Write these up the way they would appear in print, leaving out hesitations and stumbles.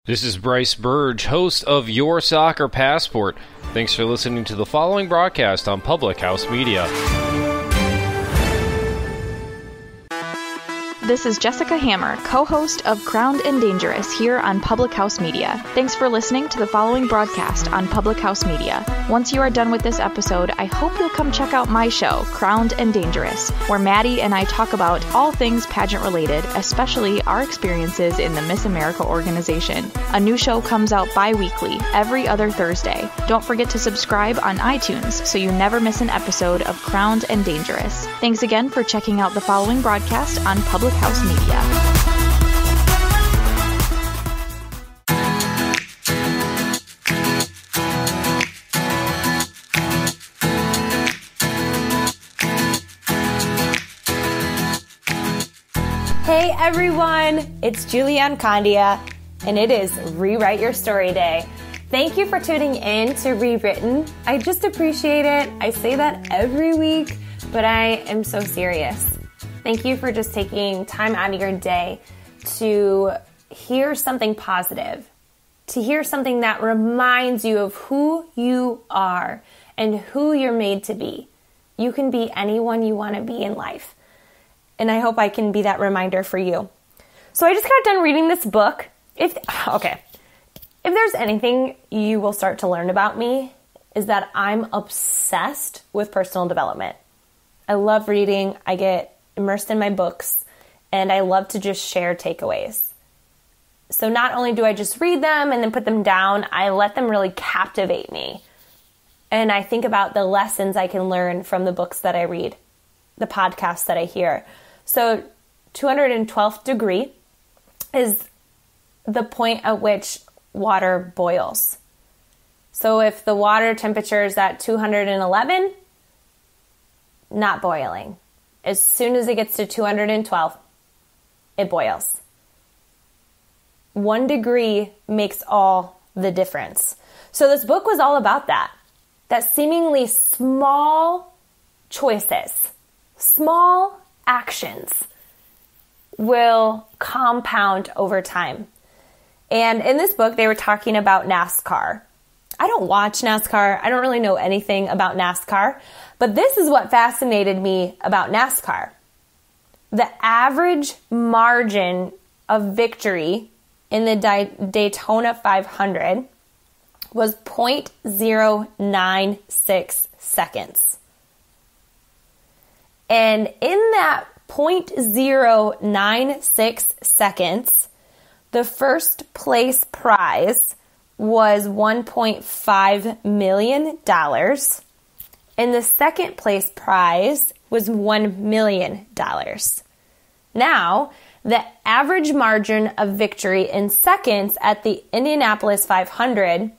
This is Bryce Burge, host of Your Soccer Passport. Thanks for listening to the following broadcast on Public House Media. This is Jessica Hammer, co-host of Crowned and Dangerous here on Public House Media. Thanks for listening to the following broadcast on Public House Media. Once you are done with this episode, I hope you'll come check out my show, Crowned and Dangerous, where Maddie and I talk about all things pageant related, especially our experiences in the Miss America organization. A new show comes out bi-weekly, every other Thursday. Don't forget to subscribe on iTunes so you never miss an episode of Crowned and Dangerous. Thanks again for checking out the following broadcast on Public House Media. Hey everyone, it's Julianne Condia, and it is Rewrite Your Story Day. Thank you for tuning in to Rewritten. I just appreciate it. I say that every week, but I am so serious. Thank you for just taking time out of your day to hear something positive, to hear something that reminds you of who you are and who you're made to be. You can be anyone you want to be in life. And I hope I can be that reminder for you. So I just got done reading this book. If there's anything you will start to learn about me, is that I'm obsessed with personal development. I love reading. I get immersed in my books, and I love to just share takeaways. So not only do I just read them and then put them down, I let them really captivate me. And I think about the lessons I can learn from the books that I read, the podcasts that I hear. So 212th degree is the point at which water boils. So if the water temperature is at 211, not boiling. As soon as it gets to 212, it boils. 1 degree makes all the difference. So this book was all about that seemingly small choices, small actions will compound over time. And in this book, they were talking about NASCAR. I don't watch NASCAR. I don't really know anything about NASCAR. But this is what fascinated me about NASCAR. The average margin of victory in the Daytona 500 was 0.096 seconds. And in that 0.096 seconds, the first place prize was $1.5 million, and the second place prize was $1 million. Now, the average margin of victory in seconds at the Indianapolis 500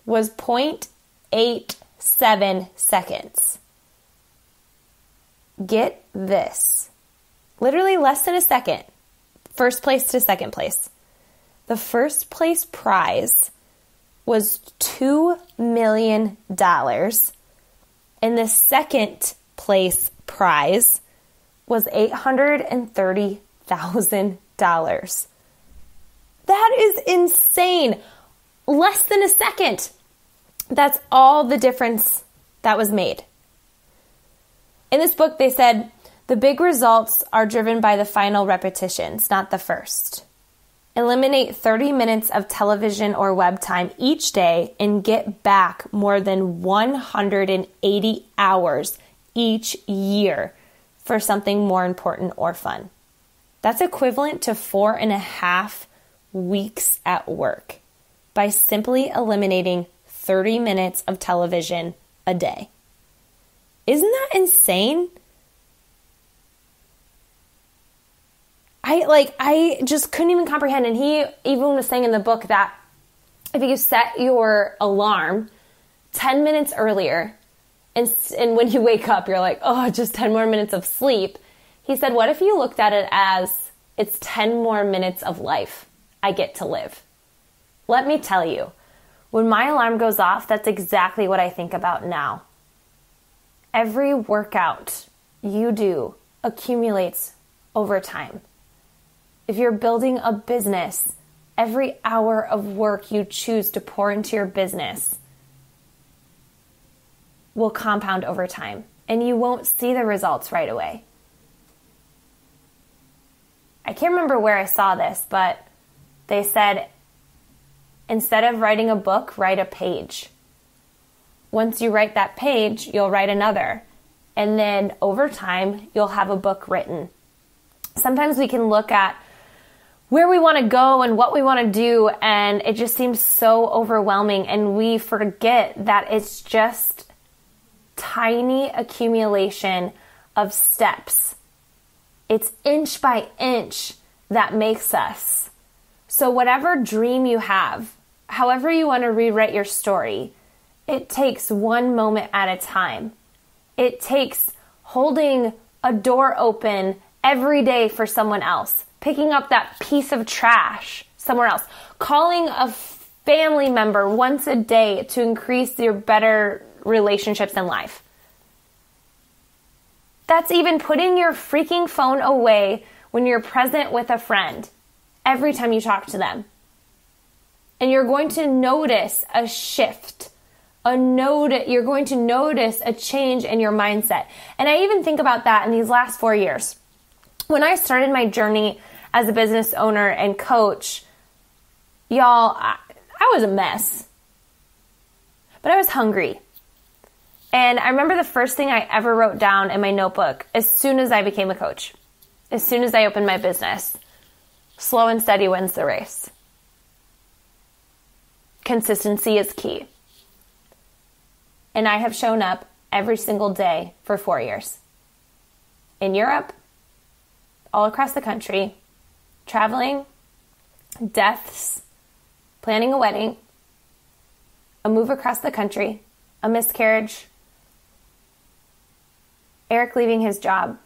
was 0.87 seconds. Get this. Literally less than a second. First place to second place. The first place prize was $2 million, and the second place prize was $830,000. That is insane. Less than a second. That's all the difference that was made. In this book, they said, the big results are driven by the final repetitions, not the first. Eliminate 30 minutes of television or web time each day and get back more than 180 hours each year for something more important or fun. That's equivalent to 4.5 weeks at work by simply eliminating 30 minutes of television a day. Isn't that insane? I just couldn't even comprehend. And he even was saying in the book that if you set your alarm 10 minutes earlier and when you wake up, you're like, oh, just 10 more minutes of sleep. He said, what if you looked at it as it's 10 more minutes of life I get to live? Let me tell you, when my alarm goes off, that's exactly what I think about now. Every workout you do accumulates over time. If you're building a business, every hour of work you choose to pour into your business will compound over time, and you won't see the results right away. I can't remember where I saw this, but they said, instead of writing a book, write a page. Once you write that page, you'll write another. And then over time, you'll have a book written. Sometimes we can look at where we want to go and what we want to do, and it just seems so overwhelming, and we forget that it's just tiny accumulation of steps. It's inch by inch that makes us. So whatever dream you have, however you want to rewrite your story, it takes one moment at a time. It takes holding a door open every day for someone else, picking up that piece of trash somewhere else, calling a family member once a day to increase your better relationships in life. That's even putting your freaking phone away when you're present with a friend every time you talk to them. And you're going to notice a shift. You're going to notice a change in your mindset. And I even think about that in these last 4 years. When I started my journey as a business owner and coach, y'all, I was a mess. But I was hungry. And I remember the first thing I ever wrote down in my notebook as soon as I became a coach, as soon as I opened my business: slow and steady wins the race. Consistency is key. And I have shown up every single day for 4 years. In Europe, all across the country, traveling, deaths, planning a wedding, a move across the country, a miscarriage, Eric leaving his job,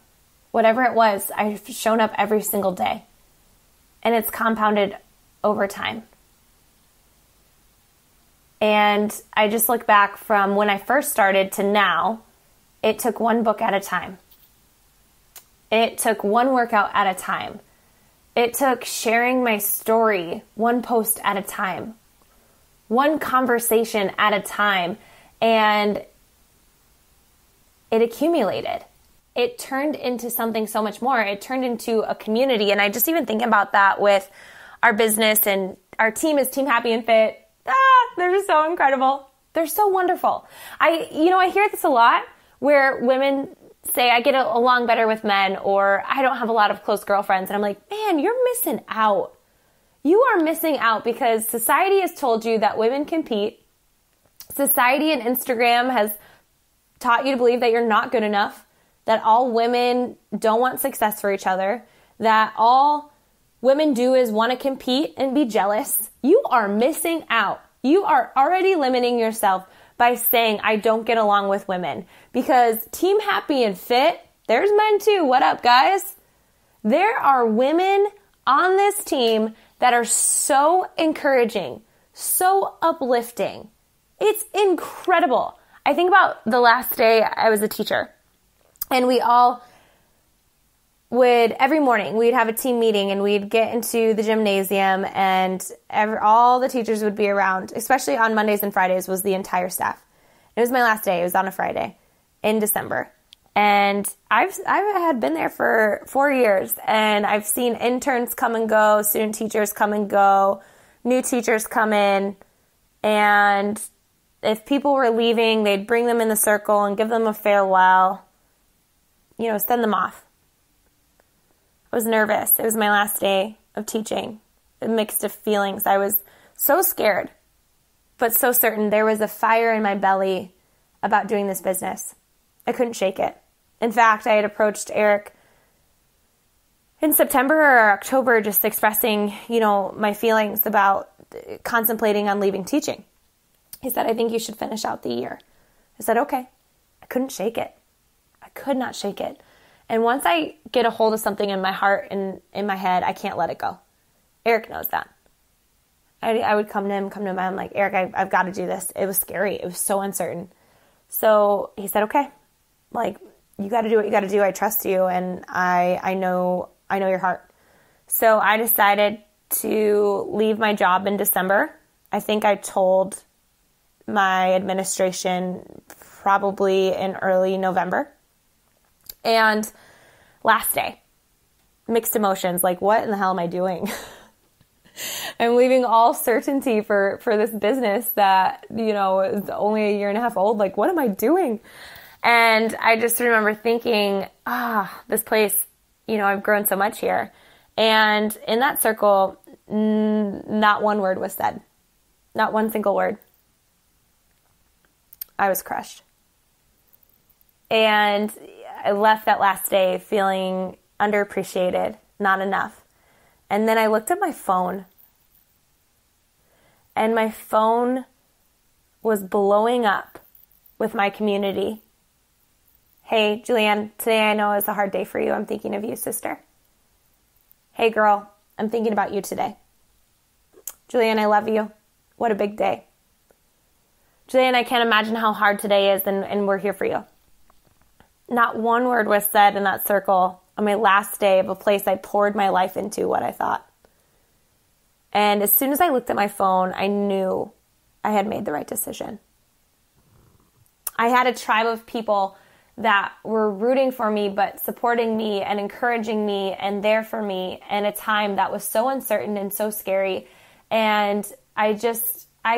whatever it was, I've shown up every single day. And it's compounded over time. And I just look back from when I first started to now, it took one book at a time. It took one workout at a time. It took sharing my story one post at a time, one conversation at a time, and it accumulated. It turned into something so much more. It turned into a community, and I just even think about that with our business, and our team is Team Happy and Fit. They're just so incredible. They're so wonderful. I hear this a lot where women say, I get along better with men, or I don't have a lot of close girlfriends. And I'm like, man, you're missing out. You are missing out because society has told you that women compete. Society and Instagram has taught you to believe that you're not good enough, that all women don't want success for each other, that all women do is want to compete and be jealous. You are missing out. You are already limiting yourself by saying, I don't get along with women. Because Team Happy and Fit, there's men too. What up, guys? There are women on this team that are so encouraging, so uplifting. It's incredible. I think about the last day I was a teacher, and we all would, every morning, we'd have a team meeting, and we'd get into the gymnasium, and all the teachers would be around, especially on Mondays and Fridays was the entire staff. It was my last day. It was on a Friday in December. And I had been there for 4 years, and I've seen interns come and go, student teachers come and go, new teachers come in, and if people were leaving, they'd bring them in the circle and give them a farewell, send them off. I was nervous. It was my last day of teaching. A mix of feelings. I was so scared, but so certain. There was a fire in my belly about doing this business. I couldn't shake it. In fact, I had approached Eric in September or October just expressing, my feelings about contemplating on leaving teaching. He said, I think you should finish out the year. I said, okay. I couldn't shake it. I could not shake it. And once I get a hold of something in my heart and in my head, I can't let it go. Eric knows that. I would come to him, I'm like, Eric, I've got to do this. It was scary. It was so uncertain. So he said, okay, you got to do what you got to do. I trust you. And I know your heart. So I decided to leave my job in December. I think I told my administration probably in early November. And last day, mixed emotions, like, what in the hell am I doing? I'm leaving all certainty for this business that, is only a year and a half old. Like, what am I doing? And I just remember thinking, this place, I've grown so much here. And in that circle, not one word was said. Not one single word. I was crushed. And I left that last day feeling underappreciated, not enough. And then I looked at my phone, and my phone was blowing up with my community. Hey, Julianne, today I know is a hard day for you. I'm thinking of you, sister. Hey, girl, I'm thinking about you today. Julianne, I love you. What a big day. Julianne, I can't imagine how hard today is, and we're here for you. Not one word was said in that circle on my last day of a place I poured my life into, what I thought. And as soon as I looked at my phone, I knew I had made the right decision. I had a tribe of people that were rooting for me, but supporting me and encouraging me and there for me in a time that was so uncertain and so scary. And I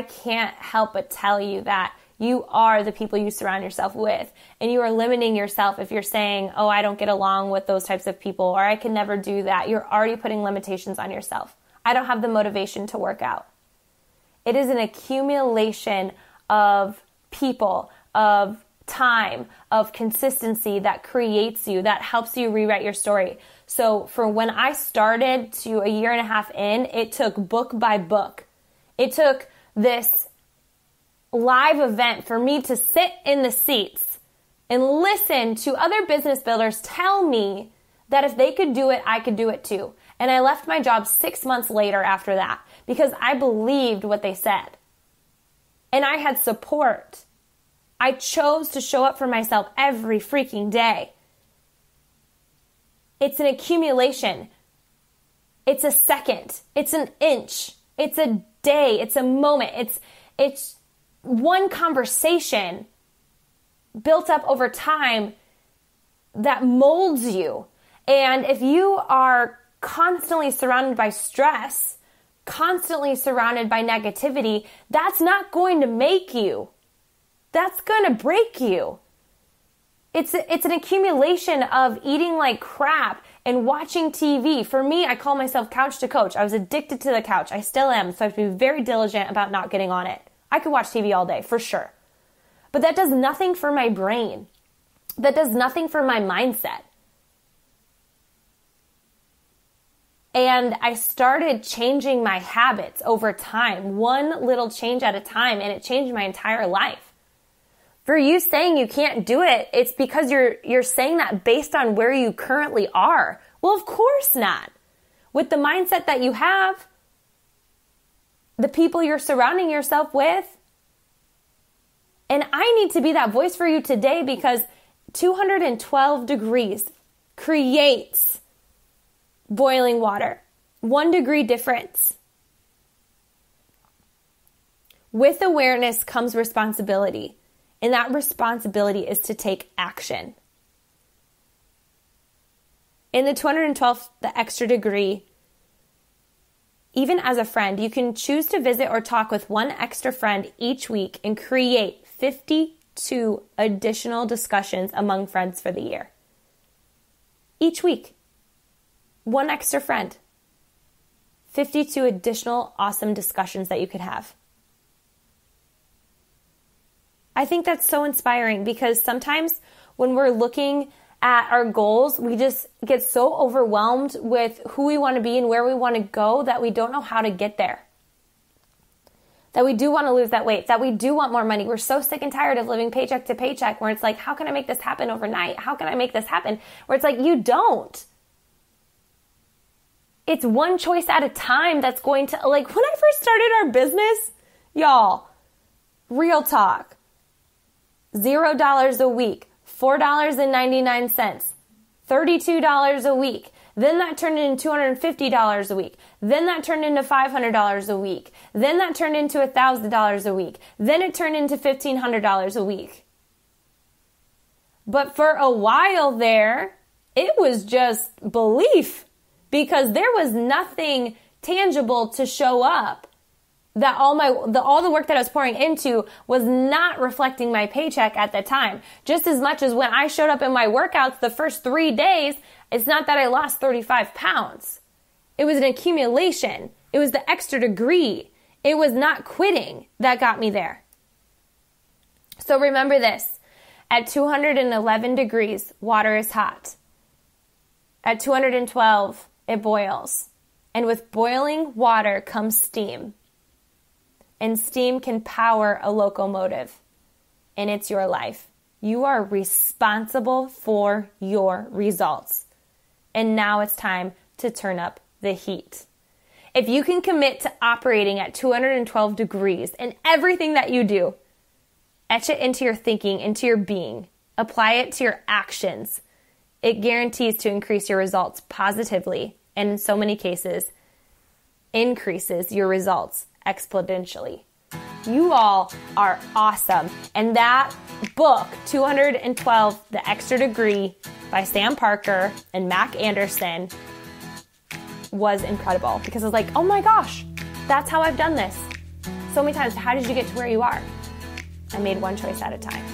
can't help but tell you that you are the people you surround yourself with. And you are limiting yourself if you're saying, oh, I don't get along with those types of people, or I can never do that. You're already putting limitations on yourself. I don't have the motivation to work out. It is an accumulation of people, of time, of consistency that creates you, that helps you rewrite your story. So for when I started to a year and a half in, it took book by book. It took this live event for me to sit in the seats and listen to other business builders tell me that if they could do it, I could do it too. And I left my job 6 months later after that because I believed what they said. And I had support. I chose to show up for myself every freaking day. It's an accumulation. It's a second. It's an inch. It's a day. It's a moment. It's one conversation built up over time that molds you. And if you are constantly surrounded by stress, constantly surrounded by negativity, that's not going to make you. That's going to break you. It's an accumulation of eating like crap and watching TV. For me, I call myself couch to coach. I was addicted to the couch. I still am, so I have to be very diligent about not getting on it. I could watch TV all day, for sure. But that does nothing for my brain. That does nothing for my mindset. And I started changing my habits over time, one little change at a time, and it changed my entire life. For you saying you can't do it, it's because you're saying that based on where you currently are. Well, of course not. With the mindset that you have, the people you're surrounding yourself with. And I need to be that voice for you today because 212 degrees creates boiling water. 1 degree difference. With awareness comes responsibility. And that responsibility is to take action. In the 212th, the extra degree, even as a friend, you can choose to visit or talk with one extra friend each week and create 52 additional discussions among friends for the year. Each week, one extra friend. 52 additional awesome discussions that you could have. I think that's so inspiring because sometimes when we're looking at our goals, we just get so overwhelmed with who we want to be and where we want to go that we don't know how to get there. That we do want to lose that weight, that we do want more money. We're so sick and tired of living paycheck to paycheck where it's like, how can I make this happen overnight? How can I make this happen? Where it's like, you don't. It's one choice at a time that's going to, like when I first started our business, y'all, real talk. $0 a week, $4.99, $32 a week. Then that turned into $250 a week. Then that turned into $500 a week. Then that turned into $1,000 a week. Then it turned into $1,500 a week. But for a while there, it was just belief, because there was nothing tangible to show up. That all the work that I was pouring into was not reflecting my paycheck at the time. Just as much as when I showed up in my workouts the first 3 days, it's not that I lost 35 pounds. It was an accumulation. It was the extra degree. It was not quitting that got me there. So remember this. At 211 degrees, water is hot. At 212, it boils. And with boiling water comes steam. And steam can power a locomotive. And it's your life. You are responsible for your results. And now it's time to turn up the heat. If you can commit to operating at 212 degrees in everything that you do, etch it into your thinking, into your being, apply it to your actions, it guarantees to increase your results positively, and in so many cases, increases your results exponentially. You all are awesome. And that book, 212, The Extra Degree by Sam Parker and Mac Anderson, was incredible, because I was like, oh my gosh, that's how I've done this so many times. How did you get to where you are? I made one choice at a time.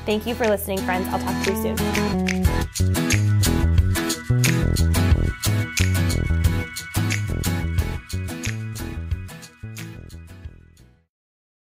Thank you for listening, friends. I'll talk to you soon.